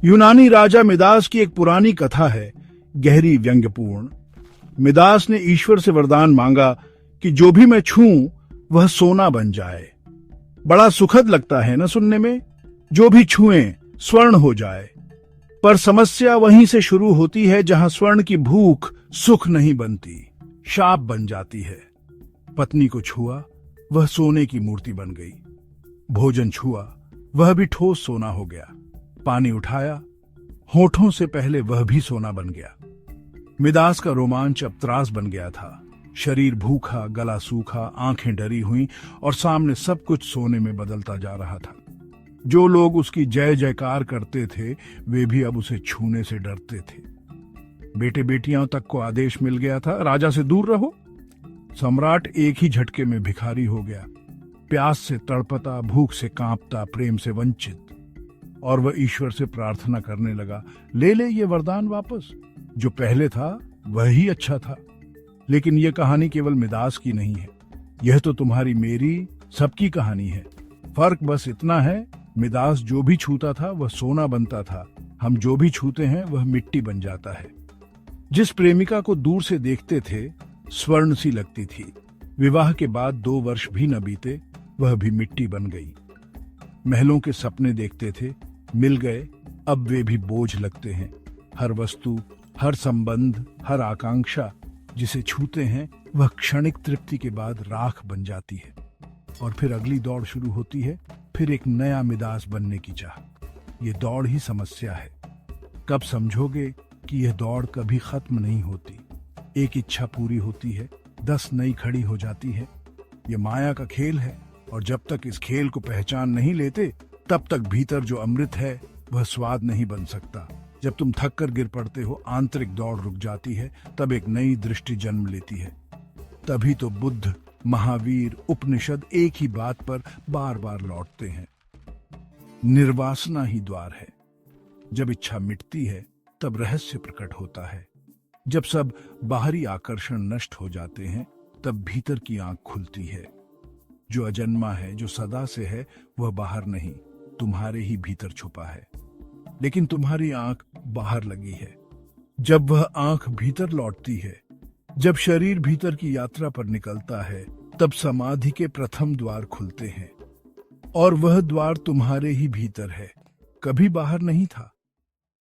यूनानी राजा मिदास की एक पुरानी कथा है, गहरी व्यंग्यपूर्ण। मिदास ने ईश्वर से वरदान मांगा कि जो भी मैं छूऊं वह सोना बन जाए। बड़ा सुखद लगता है ना सुनने में, जो भी छुएं स्वर्ण हो जाए। पर समस्या वहीं से शुरू होती है जहां स्वर्ण की भूख सुख नहीं बनती, शाप बन जाती है। पत्नी को छुआ, वह सोने की मूर्ति बन गई। भोजन छुआ, वह भी ठोस सोना हो गया। पानी उठाया, होठों से पहले वह भी सोना बन गया। मिदास का रोमांच अब त्रास बन गया था। शरीर भूखा, गला सूखा, आंखें डरी हुई और सामने सब कुछ सोने में बदलता जा रहा था। जो लोग उसकी जय जयकार करते थे वे भी अब उसे छूने से डरते थे। बेटे बेटियां तक को आदेश मिल गया था, राजा से दूर रहो। सम्राट एक ही झटके में भिखारी हो गया, प्यास से तड़पता, भूख से कांपता, प्रेम से वंचित। और वह ईश्वर से प्रार्थना करने लगा, ले ले ये वरदान वापस, जो पहले था वही अच्छा था। लेकिन यह कहानी केवल मिदास की नहीं है, यह तो तुम्हारी मेरी सबकी कहानी है। फर्क बस इतना है, मिदास जो भी छूता था वह सोना बनता था, हम जो भी छूते हैं वह मिट्टी बन जाता है। जिस प्रेमिका को दूर से देखते थे स्वर्ण सी लगती थी, विवाह के बाद 2 वर्ष भी न बीते वह भी मिट्टी बन गई। महलों के सपने देखते थे, मिल गए, अब वे भी बोझ लगते हैं। हर वस्तु, हर संबंध, हर आकांक्षा जिसे छूते हैं वह क्षणिक तृप्ति के बाद राख बन जाती है। और फिर अगली दौड़ शुरू होती है, फिर एक नया मिदास बनने की चाह। ये दौड़ ही समस्या है। कब समझोगे कि यह दौड़ कभी खत्म नहीं होती। एक इच्छा पूरी होती है, 10 नई खड़ी हो जाती है। ये माया का खेल है, और जब तक इस खेल को पहचान नहीं लेते तब तक भीतर जो अमृत है वह स्वाद नहीं बन सकता। जब तुम थक कर गिर पड़ते हो, आंतरिक दौड़ रुक जाती है, तब एक नई दृष्टि जन्म लेती है। तभी तो बुद्ध, महावीर, उपनिषद एक ही बात पर बार बार लौटते हैं। निर्वासना ही द्वार है। जब इच्छा मिटती है तब रहस्य प्रकट होता है। जब सब बाहरी आकर्षण नष्ट हो जाते हैं तब भीतर की आंख खुलती है। जो अजन्मा है, जो सदा से है, वह बाहर नहीं, तुम्हारे ही भीतर छुपा है। लेकिन तुम्हारी आंख बाहर लगी है। जब वह आंख भीतर लौटती है, जब शरीर भीतर की यात्रा पर निकलता है, तब समाधि के प्रथम द्वार खुलते हैं। और वह द्वार तुम्हारे ही भीतर है, कभी बाहर नहीं था।